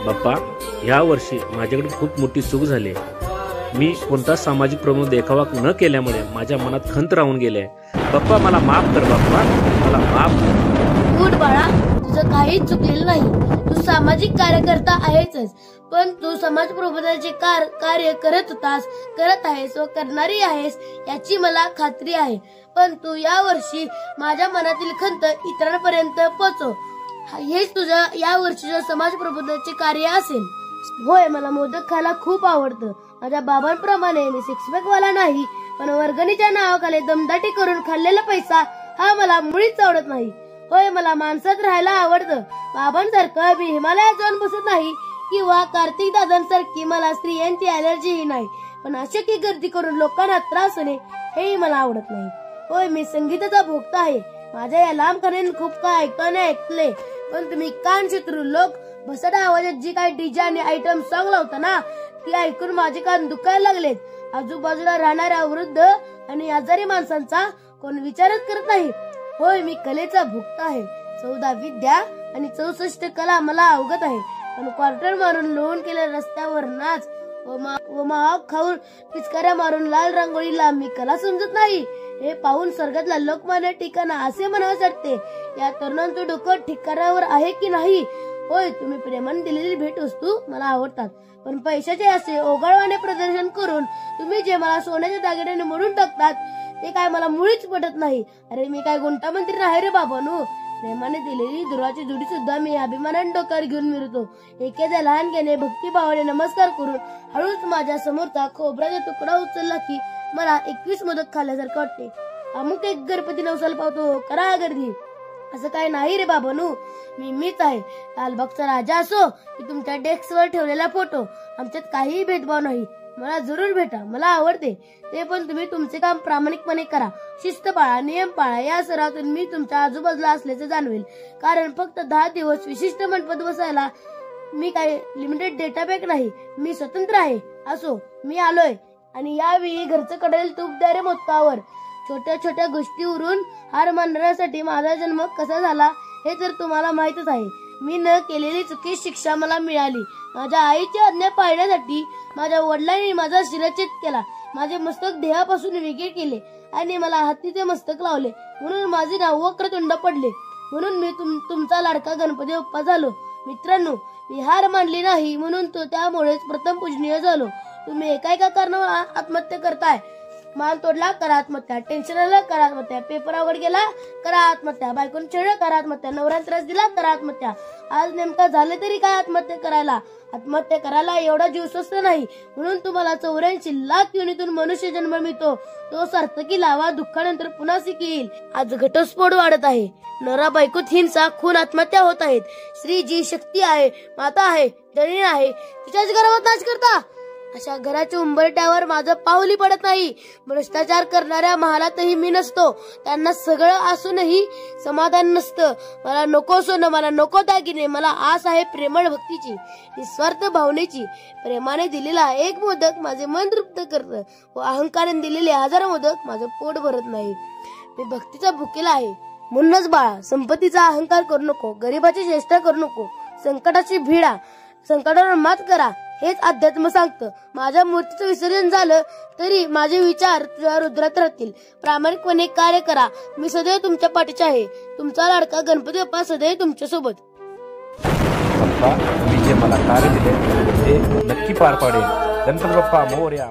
बाप्पा, ह्या वर्षी माझ्याकडे खूप मोठी चूक झाली. मी कोणता सामाजिक प्रमुख देखावा न केल्यामुळे माझ्या मनात खंत राहून गेले. बाप्पा, मला माफ कर. बाप्पा, मला माफ कर. गुड बाळा, तुझं काहीच चुकलेलं नाही. तू सामाजिक कार्यकर्ता आहेच, पण तू समाज प्रबोधनाचे कार्य करत आहेस व करणारी आहेस याची मला खात्री आहे. पण तू या वर्षी माझ्या मनातील खंत इतरांपर्यंत पोहोचव. हेच तुझं या वर्षीचं समाज प्रबोधनाचे कार्य असेल. होय, मला मोदक खायला खूप आवडतं. माझ्या बाबांप्रमाणे मी सिक्सपॅक वाला नाही, पण वर्गणीच्या नावाखाली दमदाटी करून खाल्लेला पैसा हा मला मुळीच आवडत नाही. होय, मला माणसात राहायला आवडतं. बाबांसारखं मी हिमालयात जाऊन बसत नाही किंवा कार्तिक दादांसारखी मला स्त्रियांची अलर्जीही नाही. पण अशक्य गर्दी करून लोकांना त्रास होणे हेही मला आवडत नाही. होय, मी संगीताचा भोक्ता आहे. माझ्या या लांब कानाने खूप काय ऐकले, पण तुम्ही कानशत्रू लोक भसाडा आवाजात जी काही डीजे आणि आयटम सॉंग लावता ना, ती ऐकून माझे कान दुखायला लागलेत. आजूबाजूला राहणाऱ्या वृद्ध आणि आजारी माणसांचा कोण विचारच करत नाही. होय, मी कलेचा भोक्ता आहे. 14 विद्या आणि 64 कला मला अवगत आहे. पण क्वार्टर मारून लोन केल्या रस्त्यावर नाच व महाग खाऊन पिचकाऱ्या मारून लाल रांगोळीला मी कला समजत नाही. हे पाहून स्वर्गातला लोकमान्य ठिकाणा असे म्हणावे वाटते. या तरुणांचं डोकं ठिकाणावर आहे की नाही? होय, तुम्ही प्रेमाने दिलेली भेटवस्तू मला आवडतात, पण पैशाचे असे ओघळवाने प्रदर्शन करून तुम्ही जे मला सोन्याच्या दागिन्याने मोडून टाकतात ते काय मला मुळीच पटत नाही. अरे, मी काय गुंटामंत्री नाही रे बाबांनो. प्रेमाने दिलेली दुराची जुडी सुद्धा मी अभिमानाने डोक्यावर घेऊन मिरवतो. एखाद्या लहानग्याने भक्तिभावाने नमस्कार करून हळूच माझ्या समोरचा खोबऱ्याचा तुकडा उचलला की मला 21 मोदक खाल्ल्यासारखं वाटते. अमुक एक गणपती नवसाला पावतो, करा गर्दी. असं काय नाही रे बाबांनो. मीच आहे. लालबागचा राजा असो की तुमच्या डेस्कवर ठेवलेला फोटो, आमच्यात काहीही भेदभाव नाही. मला जरूर भेटा, मला आवडते ते, पण तुम्ही तुमचे काम प्रामाणिकपणे करा. शिस्त पाळा, नियम पाळा. या सरावातून मी तुमच्या आजूबाजूला असल्याचे जाणवेल. कारण फक्त 10 दिवस विशिष्ट मंडपात बसायला मी काय लिमिटेड डेटा पॅक नाही. मी स्वतंत्र आहे. असो, मी आलोय. आणि यावेळी घरचं कडेल तूप द्या रे मोदकावर. छोट्या छोट्या गोष्टीवरून हार मानण्यासाठी माझा जन्म कसा झाला हे तर तुम्हाला माहितच आहे. मी न केलेली चुकी शिक्षा मला मिळाली. माझ्या आईची आज्ञा पाळण्यासाठी माझ्या वडिलांनी माझा शिरच्छेद केला. माझे मस्तक देहापासून वेगळे केले आणि मला हत्तीचे मस्तक लावले. म्हणून माझे नाव वक्रतुंड पडले. म्हणून मी तुमचा लाडका गणपती बाप्पा झालो. मित्रांनो, मी हार मानली नाही म्हणून तो त्यामुळेच प्रथम पूजनीय झालो. तुम्ही एका कारणावर आत्महत्या करताय. मान तोडला, करा आत्महत्या. टेन्शन आलं, करा आत्महत्या. पेपर आवड गेला, करा आत्महत्या. बायकोन छेडलं, करा आत्महत्या. नवऱ्याला त्रास दिला, करा आत्महत्या. आज नेमका झाले तरी काय आत्महत्या करायला? आत्महत्या करायला एवढा जीव स्वस्त नाही. म्हणून तुम्हाला 84 लाख योनीतून मनुष्य जन्म मिळतो. तो सार्थकी लावा, दुःखानंतर पुन्हा येईल. आज घटस्फोट वाढत आहे. नवरा बायकोत हिंसा, खून, आत्महत्या होत आहेत. स्त्री जी शक्ती आहे, माता आहे, जननी आहे, तिच्याच गर्भात नाच करता. अशा घराच्या उंबरट्यावर माझं पाऊली पडत नाही. भ्रष्टाचार करणाऱ्या महालातही मी नसतो. त्यांना सगळं असूनही समाधान नसतं. मला नको सोनं, मला नको दागिने. मला आस आहे प्रेमळ भक्तीची, निस्वार्थ भावनेची. प्रेमाने दिलेला एक मोदक माझे मन तृप्त करतं व अहंकाराने दिलेले 1000 मोदक माझं पोट भरत नाही. मी भक्तीचा भुकेला आहे. म्हणूनच बाळा, संपत्तीचा अहंकार करू नको, गरिबाची चेष्टा करू नको, संकटाची भिडा, संकटावर मात करा हेच अध्यात्म सांगतं. माझ्या मूर्तीचं विसर्जन झालं तरी माझे विचार तुझ्या रुद्रात राहतील. प्रामाणिकपणे कार्य करा. मी सदैव तुमच्या पाठीचे आहे. तुमचा लाडका गणपती बाप्पा सदैव तुमच्या सोबत. बाप्पा, तुम्ही जे मला कार्य दिले ते नक्की पार पाडेल. गणपती बाप्पा मोरया.